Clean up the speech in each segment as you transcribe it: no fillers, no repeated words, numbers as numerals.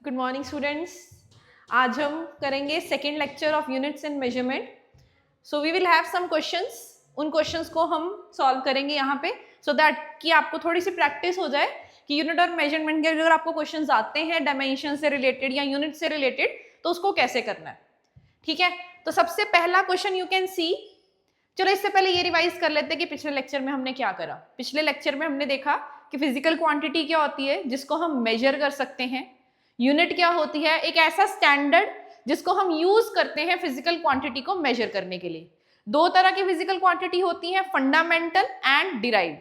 Good morning students. आज हम करेंगे second lecture of units and measurement. So we will have some questions. उन questions को हम सॉल्व करेंगे यहाँ पे सो दैट कि आपको थोड़ी सी प्रैक्टिस हो जाए कि यूनिट और मेजरमेंट के अगर आपको क्वेश्चंस आते हैं डायमेंशन से रिलेटेड या यूनिट से रिलेटेड तो उसको कैसे करना है। ठीक है, तो सबसे पहला क्वेश्चन यू कैन सी। चलो इससे पहले ये रिवाइज कर लेते हैं कि पिछले लेक्चर में हमने क्या करा। पिछले लेक्चर में हमने देखा कि फिजिकल क्वांटिटी क्या होती है जिसको हम मेजर कर सकते हैं। यूनिट क्या होती है, एक ऐसा स्टैंडर्ड जिसको हम यूज करते हैं फिजिकल क्वांटिटी को मेजर करने के लिए। दो तरह की फिजिकल क्वांटिटी होती है, फंडामेंटल एंड डिराइव्ड।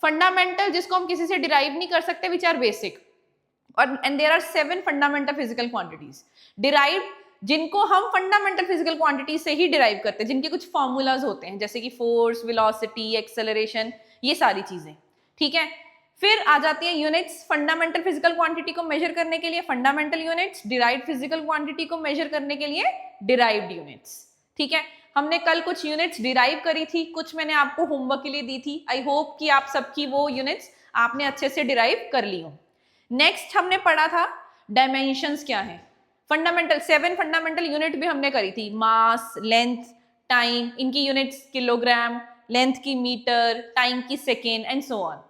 फंडामेंटल जिसको हम किसी से डिराइव नहीं कर सकते, विच आर बेसिक, और and there are 7 fundamental physical quantities. Derived जिनको हम फंडामेंटल फिजिकल क्वांटिटी से ही डिराइव करते हैं, जिनके कुछ फॉर्मूलाज होते हैं जैसे कि फोर्स, वेलोसिटी, एक्सेलरेशन, ये सारी चीजें। ठीक है, फिर आ जाती है यूनिट्स। फंडामेंटल फिजिकल क्वांटिटी को मेजर करने के लिए fundamental units, derived physical quantity को मेजर करने के लिए डिराइव्ड यूनिट्स। ठीक है, हमने कल कुछ यूनिट्स डिराइव करी थी, कुछ मैंने आपको होमवर्क के लिए दी थी। आई होप कि आप सबकी वो यूनिट्स आपने अच्छे से डिराइव कर ली हो। नेक्स्ट हमने पढ़ा था डायमेंशंस क्या है। फंडामेंटल 7 फंडामेंटल यूनिट भी हमने करी थी, मास, लेंथ, टाइम, इनकी यूनिट्स किलोग्राम, लेंथ की मीटर, टाइम की सेकेंड एंड सो ऑन।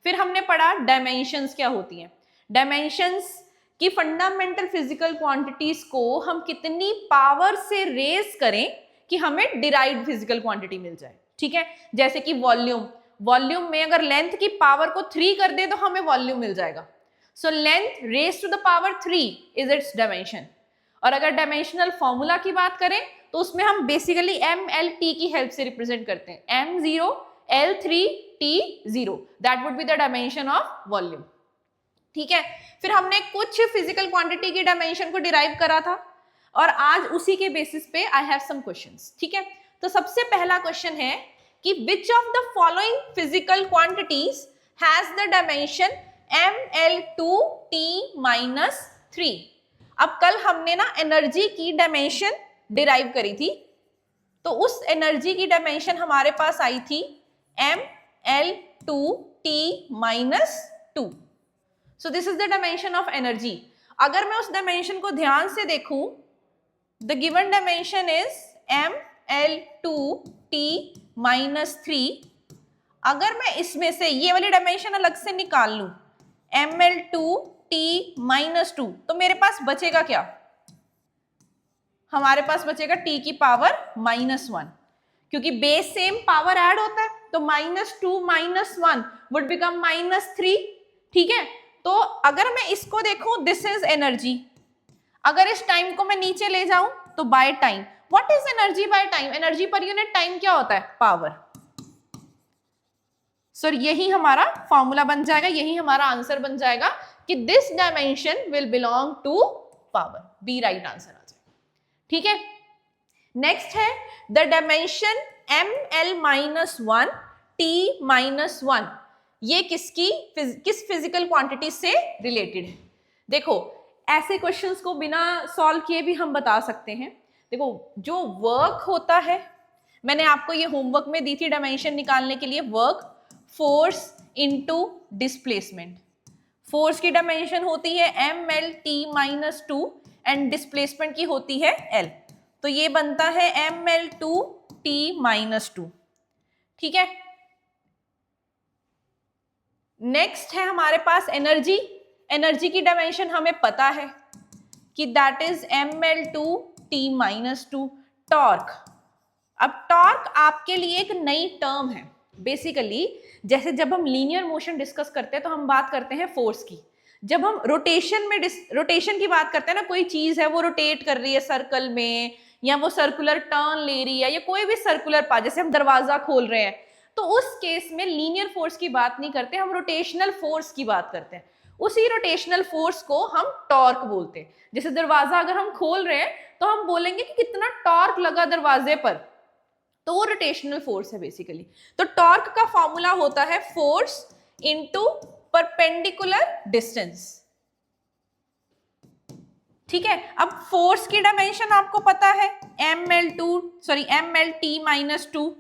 फिर हमने पढ़ा डायमेंशंस क्या होती हैं। डायमेंशंस की फंडामेंटल फिजिकल क्वांटिटीज को हम कितनी पावर से रेज करें कि हमें डिराइव्ड फिजिकल क्वांटिटी मिल जाए। ठीक है, जैसे कि वॉल्यूम, वॉल्यूम में अगर लेंथ की पावर को 3 कर दे तो हमें वॉल्यूम मिल जाएगा। So length raise to the power 3 is its dimension. और अगर डायमेंशनल फॉर्मूला की बात करें तो उसमें हम बेसिकली MLT की हेल्प से रिप्रेजेंट करते हैं। M0 L3 T0, that would be the dimension of volume. ठीक है, फिर हमने कुछ फिजिकल क्वांटिटी की डायमेंशन को डिराइव करा था और आज उसी के बेसिस पे आई हैव सम क्वेश्चंस। ठीक है, तो सबसे पहला क्वेश्चन है कि which of the following physical quantities has the dimension ML2T-3। अब कल हमने ना एनर्जी की डायमेंशन डिराइव करी थी, तो उस एनर्जी की डायमेंशन हमारे पास आई थी ML2T-2। So this is the dimension of energy. अगर मैं उस डायमेंशन को ध्यान से देखूं, the given dimension is ML2T-3। अगर मैं इसमें से ये वाली डायमेंशन अलग से निकाल लूं ML2T-2, तो मेरे पास बचेगा क्या? हमारे पास बचेगा T की पावर -1, क्योंकि बेस सेम पावर ऐड होता है, तो -2 -1 वुड बिकम -3। ठीक है, तो अगर मैं इसको देखूं, दिस इज एनर्जी। अगर इस टाइम को मैं नीचे ले जाऊं तो by time, what is energy by time? Energy per unit time क्या होता है? पावर। सर यही हमारा फॉर्मूला बन जाएगा, यही हमारा आंसर बन जाएगा कि this dimension will belong to power. B right answer आ जाएगा। ठीक है, नेक्स्ट है द डायमेंशन ML-1T-1। ये किस फिजिकल क्वांटिटी से रिलेटेड है? देखो, ऐसे क्वेश्चंस को बिना सॉल्व किए भी हम बता सकते हैं। देखो, जो वर्क होता है, मैंने आपको ये होमवर्क में दी थी डायमेंशन निकालने के लिए, work, force into displacement. Force की डायमेंशन होती है ML-T-2 एंड डिस्प्लेसमेंट की होती है L, तो ये बनता है ML2T-2। ठीक है, नेक्स्ट है हमारे पास एनर्जी। एनर्जी की डायमेंशन हमें पता है कि दैट इज ML2T-2। टॉर्क, अब टॉर्क आपके लिए एक नई टर्म है। बेसिकली जैसे जब हम लीनियर मोशन डिस्कस करते हैं तो हम बात करते हैं फोर्स की। जब हम रोटेशन की बात करते हैं ना, कोई चीज है वो रोटेट कर रही है सर्कल में, या वो सर्कुलर टर्न ले रही है, या कोई भी सर्कुलर पाथ, जैसे हम दरवाजा खोल रहे हैं, तो उस केस में लीनियर फोर्स की बात नहीं करते, हम रोटेशनल फोर्स की बात करते हैं। उसी रोटेशनल फोर्स को हम टॉर्क बोलते हैं। जैसे दरवाजा अगर हम खोल रहे हैं तो हम बोलेंगे कि कितना टॉर्क लगा दरवाजे पर, तो वो रोटेशनल फोर्स है बेसिकली। तो टॉर्क का फॉर्मूला होता है फोर्स इनटू परपेंडिकुलर डिस्टेंस। ठीक है, अब फोर्स की डायमेंशन आपको पता है ML-T-2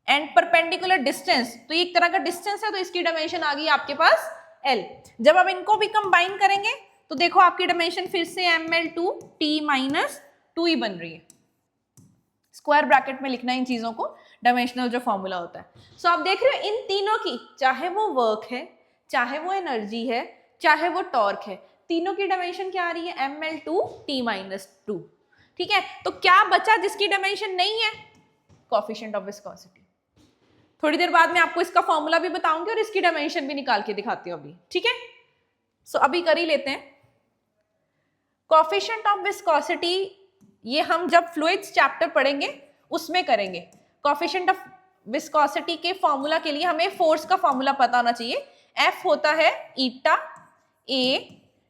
एंड परपेंडिकुलर डिस्टेंस, तो ये एक तरह का डिस्टेंस है, तो इसकी डायमेंशन आ गई आपके पास L। जब आप इनको भी कंबाइन करेंगे तो देखो आपकी डायमेंशन फिर से ml2t-2 ही बन रही है। स्क्वायर ब्रैकेट में लिखना इन चीजों को, डायमेंशनल जो फॉर्मूला होता है। सो आप देख रहे हो इन तीनों की, चाहे वो वर्क है, चाहे वो एनर्जी है, चाहे वो टॉर्क है, तीनों की डायमेंशन क्या आ रही है, ml2t-2। ठीक है, तो क्या बचा जिसकी डायमेंशन नहीं है, कोएफिशिएंट ऑफ विस्कोसिटी। थोड़ी देर बाद मैं आपको इसका फॉर्मूला भी बताऊंगी और इसकी डायमेंशन भी निकाल के दिखाती हूँ अभी। ठीक है, सो अभी कर ही लेते हैं। कोएफिशिएंट ऑफ विस्कोसिटी ये हम जब फ्लूइड्स चैप्टर पढ़ेंगे उसमें करेंगे। कोएफिशिएंट ऑफ विस्कोसिटी के फॉर्मूला के लिए हमें फोर्स का फॉर्मूला पता होना चाहिए। F होता है ईटा A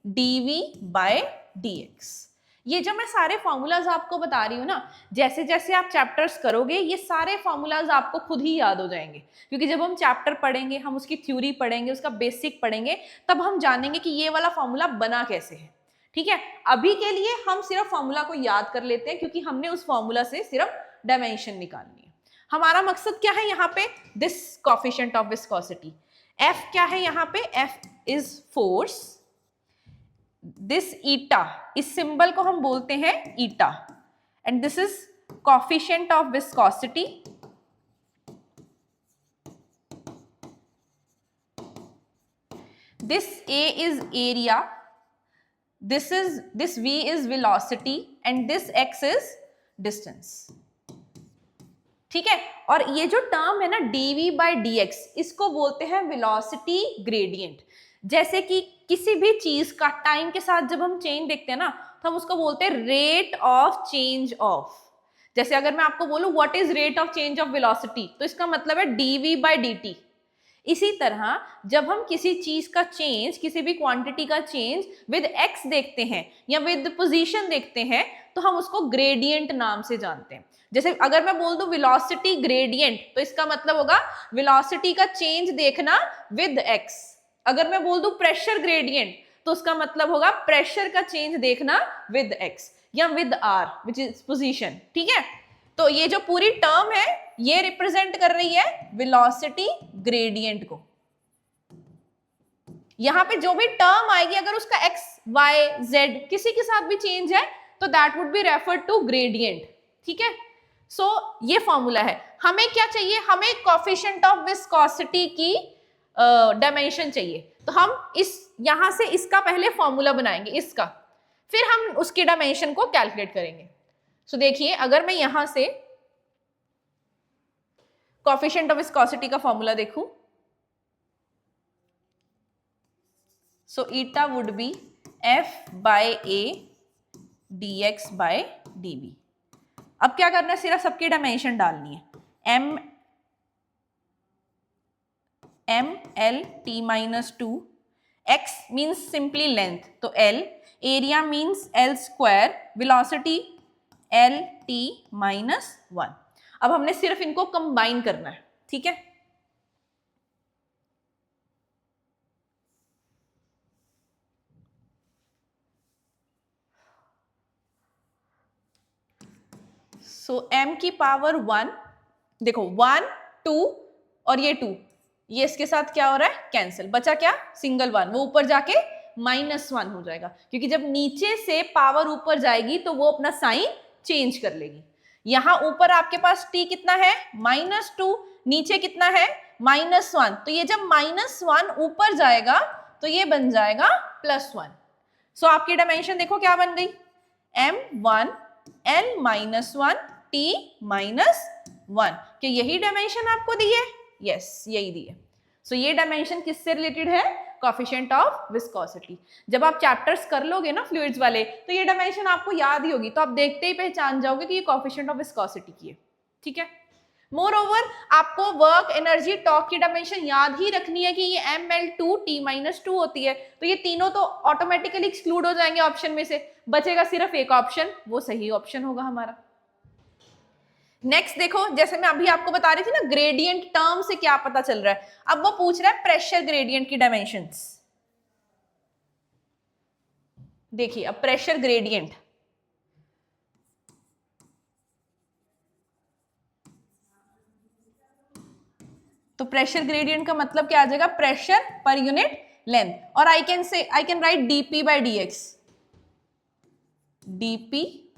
dV बाय dx। ये जो मैं सारे फॉर्मूलाज आपको बता रही हूँ ना, जैसे जैसे आप चैप्टर्स करोगे ये सारे फॉर्मूलाज आपको खुद ही याद हो जाएंगे, क्योंकि जब हम चैप्टर पढ़ेंगे, हम उसकी थ्योरी पढ़ेंगे, उसका बेसिक पढ़ेंगे, तब हम जानेंगे कि ये वाला फॉर्मूला बना कैसे है। ठीक है, अभी के लिए हम सिर्फ फॉर्मूला को याद कर लेते हैं, क्योंकि हमने उस फॉर्मूला से सिर्फ डायमेंशन निकालनी है। हमारा मकसद क्या है यहाँ पे, this coefficient of viscosity. F क्या है यहाँ पे, F is force, this eta, इस सिंबल को हम बोलते हैं eta, and this is coefficient of viscosity. This A is area, this V is velocity and this X is distance। ठीक है, और ये जो टर्म है ना dV by dx, इसको बोलते हैं वेलोसिटी ग्रेडियंट। जैसे कि किसी भी चीज का टाइम के साथ जब हम चेंज देखते हैं ना, तो हम उसको बोलते हैं रेट ऑफ चेंज ऑफ। जैसे अगर मैं आपको बोलूं what is rate of change of velocity, तो इसका मतलब है dV by dt। इसी तरह जब हम किसी चीज का चेंज, किसी भी क्वांटिटी का चेंज विद x देखते हैं या विद पोजीशन देखते हैं, तो हम उसको ग्रेडियंट नाम से जानते हैं। जैसे अगर मैं बोल दूं वेलोसिटी ग्रेडियंट, तो इसका मतलब होगा वेलोसिटी का चेंज देखना विद x। अगर मैं बोल दूं प्रेशर ग्रेडियंट, तो उसका मतलब होगा प्रेशर का चेंज देखना विद x या with r which is position. ठीक है, तो ये जो पूरी टर्म है ये रिप्रेजेंट कर रही है वेलोसिटी ग्रेडियंट को। यहां पे जो भी टर्म आएगी, अगर उसका x, y, z किसी के साथ भी चेंज है, तो that would be referred to gradient. ठीक है, सो ये फॉर्मूला है। हमें क्या चाहिए, हमें कोएफिशिएंट ऑफ विस्कोसिटी की डायमेंशन चाहिए। तो हम इस यहां से इसका पहले फॉर्मूला बनाएंगे, इसका, फिर हम उसकी डायमेंशन को कैलकुलेट करेंगे। सो देखिए, अगर मैं यहां से कोएफिशिएंट ऑफ विस्कोसिटी का फॉर्मूला देखूं, so eta would be F by A dx by dV। अब क्या करना है, सिर्फ सबकी डायमेंशन डालनी है। ml_t-2, x means simply length, तो l, area means l square, velocity l_t-1। अब हमने सिर्फ इनको कंबाइन करना है। ठीक है, सो m की पावर 1, देखो 1 2 और ये 2, ये इसके साथ क्या हो रहा है, कैंसिल, बचा क्या, सिंगल 1, वो ऊपर जाके -1 हो जाएगा, क्योंकि जब नीचे से पावर ऊपर जाएगी तो वो अपना साइन चेंज कर लेगी। यहां ऊपर आपके पास t कितना है, -2, नीचे कितना है, -1, तो ये जब -1 ऊपर जाएगा तो ये बन जाएगा +1। सो आपकी डायमेंशन देखो क्या बन गई, m1 n-1 t-1। क्या यही डायमेंशन आपको दी है, यस यही दी है। सो ये डायमेंशन किससे रिलेटेड है, कोएफिशिएंट ऑफ विस्कोसिटी। जब आप चैप्टर्स कर लोगे ना फ्लूइड्स वाले, तो ये डायमेंशन आपको याद ही होगी, तो आप देखते ही पहचान जाओगे कि ये कोएफिशिएंट ऑफ विस्कोसिटी की है। ठीक है, मोर ओवर आपको वर्क, एनर्जी, टॉर्क की डायमेंशन याद ही रखनी है कि ये ml2t-2 होती है, तो ये तीनों तो ऑटोमेटिकली एक्सक्लूड हो जाएंगे ऑप्शन में से, बचेगा सिर्फ एक ऑप्शन, वो सही ऑप्शन होगा हमारा। नेक्स्ट देखो, जैसे मैं अभी आपको बता रही थी ना ग्रेडियंट टर्म से क्या पता चल रहा है, अब वो पूछ रहा है प्रेशर ग्रेडियंट की डायमेंशंस। देखिए अब प्रेशर ग्रेडियंट, तो प्रेशर ग्रेडियंट का मतलब क्या आ जाएगा, प्रेशर पर यूनिट लेंथ, और I can write dp by dx, dp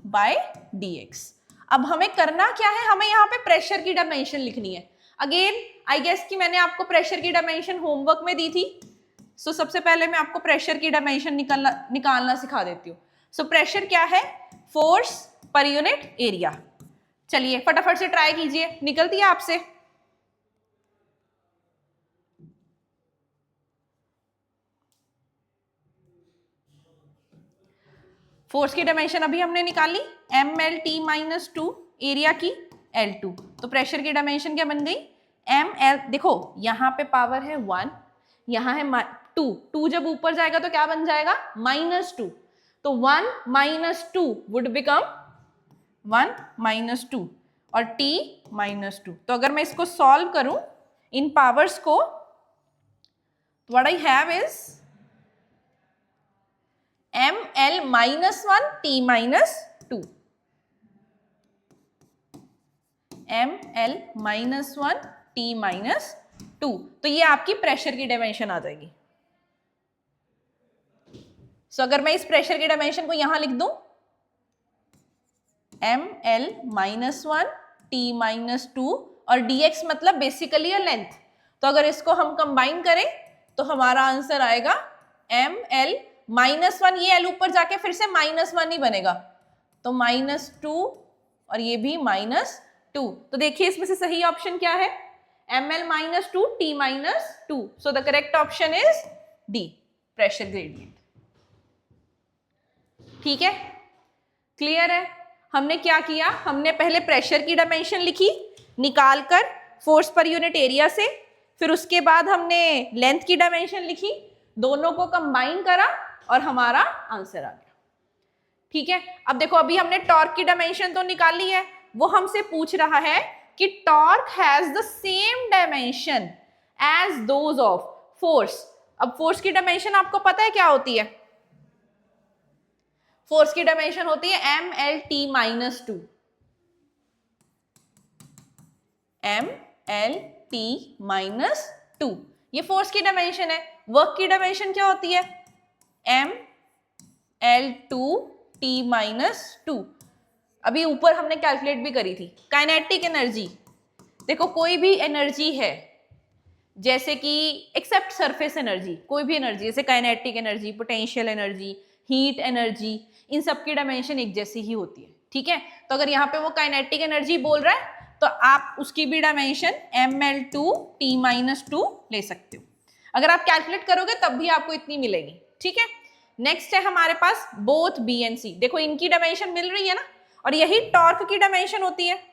by dx। अब हमें करना क्या है, हमें यहाँ पे प्रेशर की डायमेंशन लिखनी है। अगेन आई गेस कि मैंने आपको प्रेशर की डायमेंशन होमवर्क में दी थी। सो सबसे पहले मैं आपको प्रेशर की डायमेंशन निकालना सिखा देती हूँ। सो प्रेशर क्या है, फोर्स पर यूनिट एरिया। चलिए फटाफट से ट्राई कीजिए, निकलती है आपसे। फोर्स की डायमेंशन अभी हमने निकाली, mlt माइनस 2, एरिया की L2। तो प्रेशर की डायमेंशन क्या बन गई, ml, देखो यहाँ पे पावर है 1, यहाँ है 2, 2 जब ऊपर जाएगा तो क्या बन जाएगा, -2। तो 1 - 2 वुड बिकम 1 - 2 और t -2। तो अगर मैं इसको सॉल्व करूं इन पावर्स को, what I have is ml -1 t -2, ml -1 t -2। तो ये आपकी प्रेशर की डायमेंशन आ जाएगी। सो अगर मैं इस प्रेशर की डायमेंशन को यहां लिख दूं, ml -1 t -2 और dx मतलब बेसिकली लेंथ। तो अगर इसको हम कंबाइन करें तो हमारा आंसर आएगा ml -1, ये l ऊपर जाके फिर से -1 ही बनेगा, तो -2 और ये भी -2। तो देखिए इसमें से सही ऑप्शन क्या है, ml -2 t -2। So the correct option is D, pressure gradient. ठीक है, क्लियर है। हमने क्या किया, हमने पहले प्रेशर की डायमेंशन लिखी निकालकर फोर्स पर यूनिट एरिया से, फिर उसके बाद हमने लेंथ की डायमेंशन लिखी, दोनों को कंबाइन करा और हमारा आंसर आ गया। ठीक है, अब देखो अभी हमने टॉर्क की डायमेंशन तो निकाली है, वो हमसे पूछ रहा है कि torque has the same dimension as those of force. अब फोर्स की डायमेंशन आपको पता है क्या होती है, फोर्स की डायमेंशन होती है mlt -2, mlt -2, ये फोर्स की डायमेंशन है। वर्क की डायमेंशन क्या होती है, ml2t -2। अभी ऊपर हमने कैलकुलेट भी करी थी काइनेटिक एनर्जी। देखो कोई भी एनर्जी है, जैसे कि एक्सेप्ट सरफेस एनर्जी, कोई भी एनर्जी जैसे kinetic energy, potential energy, heat energy, इन सब की डायमेंशन एक जैसी ही होती है। ठीक है, तो अगर यहाँ पे वो काइनेटिक एनर्जी बोल रहा है तो आप उसकी भी डायमेंशन ml2t -2 ले सकते हो। अगर आप कैलकुलेट करोगे तब भी आपको इतनी मिलेगी। ठीक है, नेक्स्ट है हमारे पास बोथ बी एंड सी। देखो इनकी डायमेंशन मिल रही है ना, और यही टॉर्क की डायमेंशन होती है,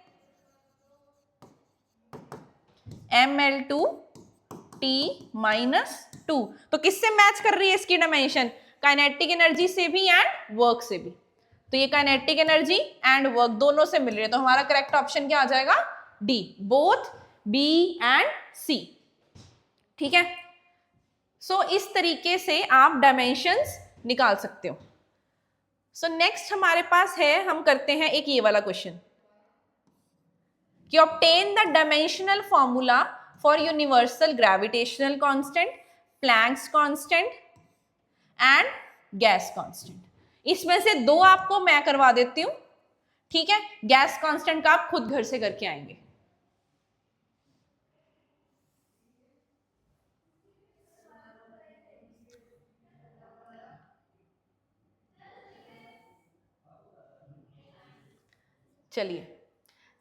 ml2t -2। तो किससे मैच कर रही है इसकी डायमेंशन, काइनेटिक एनर्जी से भी एंड वर्क से भी। तो ये काइनेटिक एनर्जी एंड वर्क दोनों से मिल रही है, तो हमारा करेक्ट ऑप्शन क्या आ जाएगा, डी, बोथ बी एंड सी। ठीक है, सो इस तरीके से आप डायमेंशंस निकाल सकते हो। सो नेक्स्ट हमारे पास है, हम करते हैं एक ये वाला क्वेश्चन कि obtain the dimensional formula for universal gravitational constant, Planck's constant and gas constant. इसमें से दो आपको मैं करवा देती हूं। ठीक है, गैस कांस्टेंट का आप खुद घर से करके आएंगे। चलिए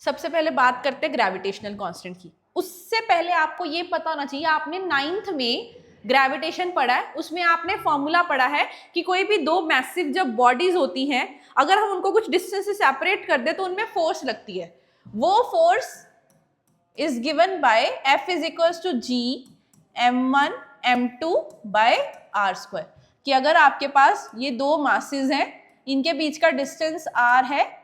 सबसे पहले बात करते हैं ग्रेविटेशनल कांस्टेंट की। उससे पहले आपको ये पता होना चाहिए, आपने 9th में ग्रेविटेशन पढ़ा है, उसमें आपने फॉर्मूला पढ़ा है कि कोई भी दो मैसिव जब बॉडीज होती हैं, अगर हम उनको कुछ डिस्टेंस से सेपरेट कर दे तो उनमें फोर्स लगती है। वो force is given by F is equals to G m1 m2 by r²। कि अगर आपके पास ये दो मासेस हैं, इनके बीच का डिस्टेंस r है,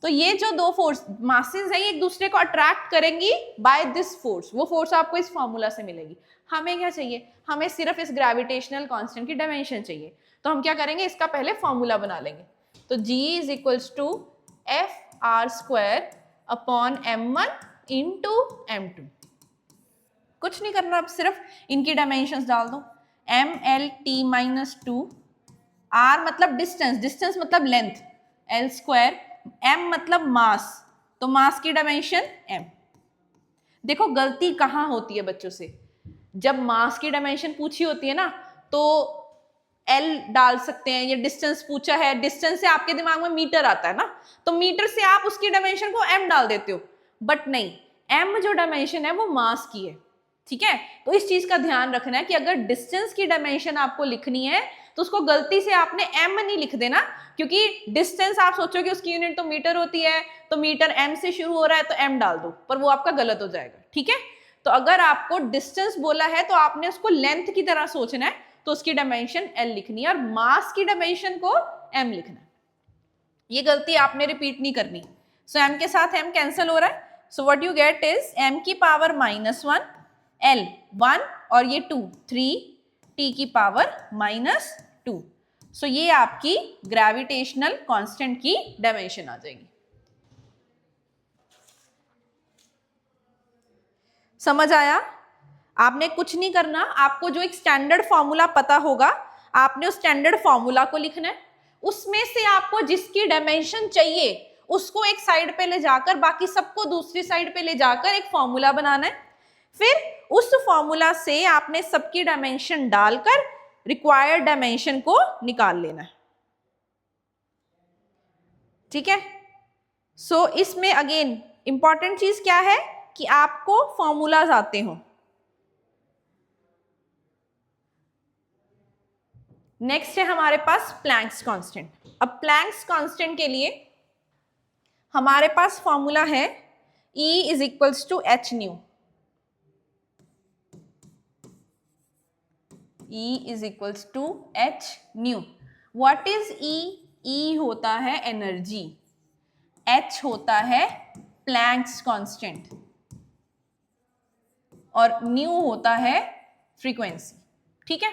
तो ये जो दो फोर्स मासेस हैं, ये एक दूसरे को अट्रैक्ट करेंगी बाय दिस फोर्स। वो फोर्स आपको इस फॉर्मूला से मिलेगी। हमें क्या चाहिए, हमें सिर्फ इस ग्रेविटेशनल कांस्टेंट की डायमेंशन चाहिए। तो हम क्या करेंगे, इसका पहले फॉर्मूला बना लेंगे। तो G is equals to F_r² upon m1 into m2। कुछ नहीं करना, अब सिर्फ इनकी डायमेंशंस डाल दो। mL_t-2, r मतलब डिस्टेंस, डिस्टेंस मतलब लेंथ, L², m मतलब मास, तो मास की डायमेंशन m। देखो गलती कहाँ होती है बच्चों से, जब मास की डायमेंशन पूछी होती है ना तो L डाल सकते हैं, या डिस्टेंस पूछा है, डिस्टेंस से आपके दिमाग में मीटर आता है ना, तो मीटर से आप उसकी डायमेंशन को m डाल देते हो, बट नहीं, m जो डायमेंशन है वो मास की है, ठीक है। तो इस चीज का ध्यान रखना है कि अगर डिस्टेंस की डायमेंशन आपको लिखनी है तो उसको गलती से आपने m नहीं लिख देना, क्योंकि डिस्टेंस आप सोचोगे उसकी यूनिट तो मीटर होती है, तो मीटर m से शुरू हो रहा है तो m डाल दो, पर वो आपका गलत हो जाएगा, ठीक है। तो अगर आपको डिस्टेंस बोला है तो आपने उसको लेंथ की तरह सोचना है, तो उसकी डायमेंशन L लिखनी है और मास की डायमेंशन को m लिखना है। ये गलती आपने रिपीट नहीं करनी। सो m के साथ m कैंसिल हो रहा है, so what you get is m की पावर -1, L 1 और ये 2 3, t की पावर -2। सो ये आपकी ग्रेविटेशनल कांस्टेंट की डायमेंशन आ जाएगी। समझ आया? आपने कुछ नहीं करना, आपको जो एक स्टैंडर्ड फॉर्मूला पता होगा आपने उस स्टैंडर्ड फॉर्मूला को लिखना है, उसमें से आपको जिसकी डायमेंशन चाहिए उसको एक साइड पे ले जाकर बाकी सबको दूसरी साइड पे ले जाकर एक फॉर्मूला बनाना है, फिर उस फॉर्मूला से आपने सबकी डायमेंशन डालकर रिक्वायर्ड डायमेंशन को निकाल लेना है, ठीक है। सो इसमें अगेन इंपॉर्टेंट चीज क्या है कि आपको फॉर्मूलाज आते हो। नेक्स्ट है हमारे पास प्लैंक्स कांस्टेंट। अब प्लैंक्स कांस्टेंट के लिए हमारे पास फॉर्मूला है E is equals to H nu. E is equals to H nu. What is E? E होता है एनर्जी, H होता है प्लैंक्स कांस्टेंट और न्यू होता है फ्रीक्वेंसी, ठीक है।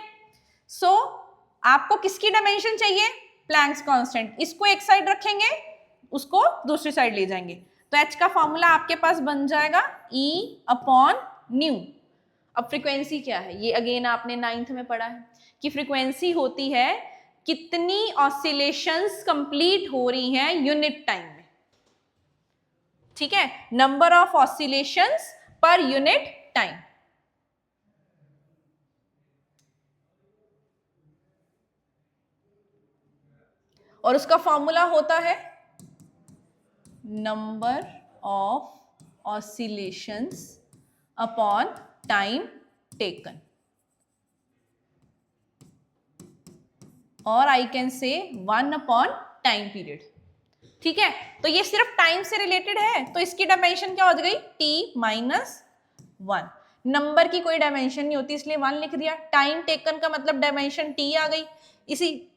सो आपको किसकी डायमेंशन चाहिए? Planck's constant. इसको एक साइड रखेंगे, उसको दूसरी साइड ले जाएंगे, तो H का फॉर्मूला आपके पास बन जाएगा E अपॉन न्यू। अब फ्रीक्वेंसी क्या है? ये अगेन आपने 9th में पढ़ा है कि फ्रीक्वेंसी होती है कितनी ऑसिलेशंस कंप्लीट हो रही हैं यूनिट टाइम में, ठीक है, number of oscillations per unit time. और उसका फॉर्मूला होता है number of oscillations upon time taken, और I can say 1 upon time period, ठीक है। तो ये सिर्फ टाइम से रिलेटेड है, तो इसकी डायमेंशन क्या हो गई? t-1। नंबर की कोई डायमेंशन नहीं होती इसलिए 1 लिख दिया। टाइम टेकन का मतलब डायमेंशन t आ गई, इसी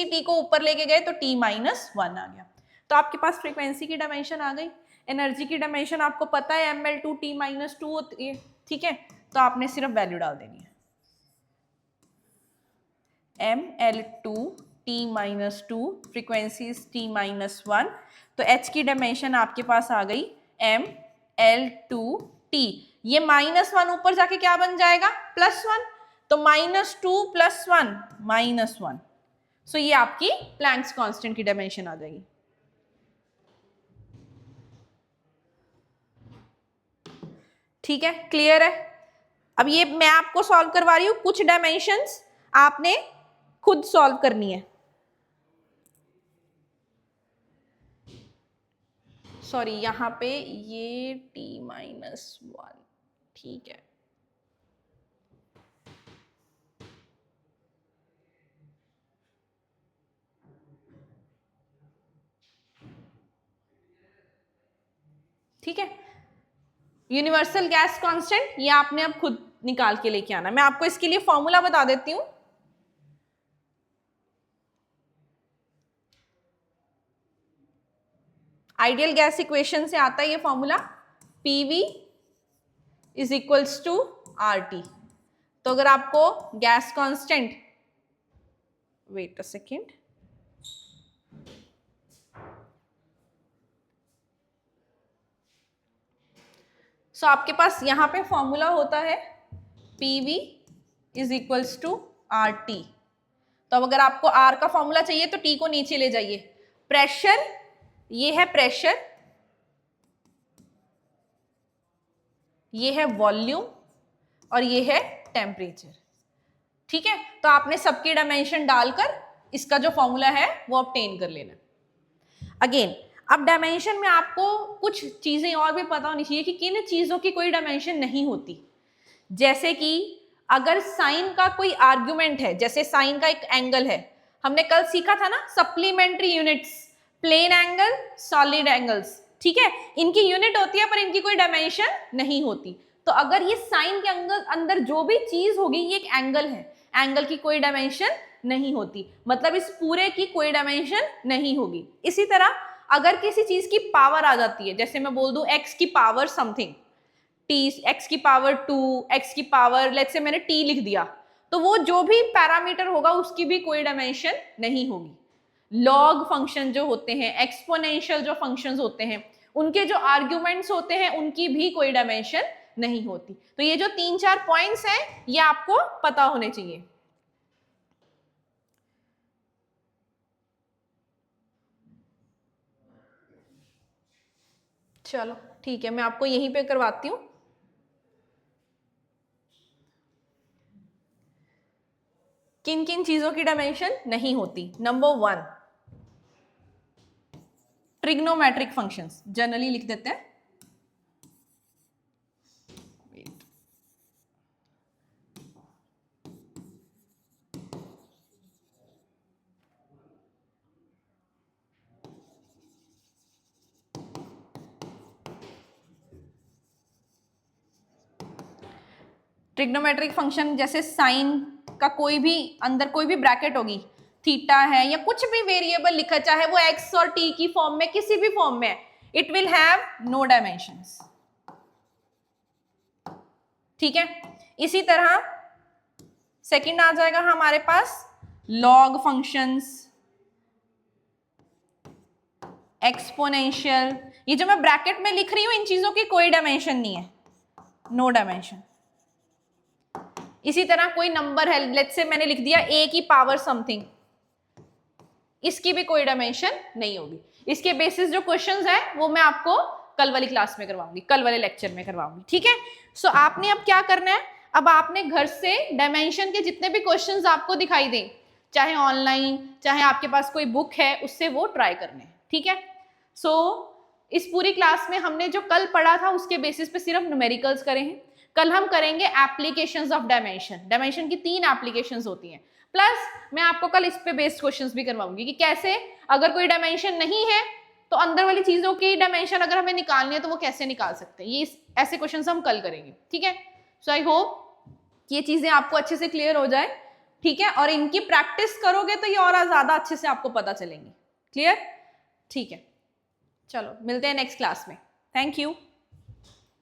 t को ऊपर लेके गए तो t-1 आ गया। तो आपके पास फ्रीक्वेंसी की डायमेंशन आ गई। एनर्जी की डायमेंशन आपको पता है mL2t-2 होती है, ठीक है, तो आपने सिर्फ वैल्यू डाल देनी है mL2t-2, फ्रीक्वेंसी इज t-1, तो h की डायमेंशन आपके पास आ गई mL2t। ये -1 ऊपर जाके क्या बन जाएगा? +1, तो -2 + 1 -1। सो ये आपकी प्लैंक्स कांस्टेंट की डायमेंशन आ जाएगी। ठीक है, क्लियर है? अब ये मैं आपको सॉल्व करवा रही हूं, कुछ डायमेंशंस आपने खुद सॉल्व करनी है। सॉरी, यहां पे ये t-1, ठीक है। ठीक है, यूनिवर्सल गैस कांस्टेंट ये आपने अब खुद निकाल के लेके आना। मैं आपको इसके लिए फॉर्मूला बता देती हूं। आइडियल गैस इक्वेशन से आता है ये formula, PV is equals to RT। तो अगर आपको gas constant, wait a second, so आपके पास यहां पे फॉर्मूला होता है PV is equals to R T. तो अब अगर आपको आर का फॉर्मूला चाहिए तो टी को नीचे ले जाइए। प्रेशर, ये है प्रेशर, ये है वॉल्यूम और ये है टेम्परेचर। ठीक है, तो आपने सबके डायमेंशन डालकर इसका जो फॉर्मूला है वो ऑब्टेन कर लेना। अगेन, अब डायमेंशन में आपको कुछ चीजें और भी पता होनी चाहिए कि किन चीजों की कोई डायमेंशन नहीं होती। जैसे कि अगर साइन का कोई आर्ग्यूमेंट है, जैसे साइन का एक एंगल है, हमने कल सीखा था ना supplementary units, plane angle, solid angles, ठीक है, इनकी यूनिट होती है पर इनकी कोई डायमेंशन नहीं होती। तो अगर ये साइन के अंदर जो भी चीज होगी ये एक एंगल है, एंगल की कोई डायमेंशन नहीं होती, मतलब इस पूरे की कोई डायमेंशन नहीं होगी। इसी तरह अगर किसी चीज की पावर आ जाती है, जैसे मैं बोल दूं x की पावर समथिंग, t, x की पावर 2, x की पावर लेट्स से मैंने t लिख दिया, तो वो जो भी पैरामीटर होगा उसकी भी कोई डायमेंशन नहीं होगी। लॉग फंक्शन जो होते हैं, एक्सपोनेंशियल जो फंक्शंस होते हैं, उनके जो आर्ग्यूमेंट्स होते हैं उनकी भी कोई डायमेंशन नहीं होती। तो ये जो 3-4 पॉइंट्स हैं ये आपको पता होने चाहिए। चलो ठीक है, मैं आपको यहीं पे करवाती हूँ। किन किन चीजों की डायमेंशन नहीं होती। नंबर 1, ट्रिग्नोमेट्रिक फंक्शंस, जनरली लिख देते हैं। ट्रिग्नोमेट्रिक फंक्शन जैसे साइन का कोई भी अंदर कोई भी ब्रैकेट होगी, थीटा है या कुछ भी वेरिएबल लिखा, चाहे वो एक्स और टी की फॉर्म में किसी भी फॉर्म में, it will have no dimensions. ठीक है, इसी तरह सेकंड आ जाएगा हमारे पास लॉग फंक्शंस, एक्सपोनेंशियल, ये जो मैं ब्रैकेट में लिख रही हूं इन चीजों की कोई डायमेंशन नहीं है, नो डायमेंशन। इसी तरह कोई नंबर है, लेट्स से मैंने लिख दिया a की पावर समथिंग, इसकी भी कोई डायमेंशन नहीं होगी। इसके बेसिस जो क्वेश्चंस हैं वो मैं आपको कल वाली क्लास में करवाऊंगी, कल वाले लेक्चर में करवाऊंगी। ठीक है, सो आपने अब क्या करना है, अब आपने घर से डायमेंशन के जितने भी क्वेश्चंस आपको दिखाई दें, चाहे ऑनलाइन चाहे आपके पास कोई बुक है, उससे वो ट्राई करने हैं। ठीक है, सो इस पूरी क्लास में हमने जो कल पढ़ा था उसके बेसिस पे सिर्फ न्यूमेरिकल्स करे हैं। कल हम करेंगे एप्लीकेशंस ऑफ डायमेंशन, डायमेंशन की 3 एप्लीकेशंस होती हैं, प्लस मैं आपको कल इस पे बेस्ड क्वेश्चंस भी करवाऊंगी कि कैसे अगर कोई डायमेंशन नहीं है तो अंदर वाली चीजों की डायमेंशन अगर हमें निकालनी है तो वो कैसे निकाल सकते हैं, ये ऐसे क्वेश्चंस हम कल करेंगे। ठीक है, सो आई होप ये चीजें आपको अच्छे से क्लियर हो जाए। ठीक है, और इनकी प्रैक्टिस करोगे तो ये और ज्यादा अच्छे से आपको पता चलेंगी। क्लियर? ठीक है, चलो मिलते हैं नेक्स्ट क्लास में। Thank you.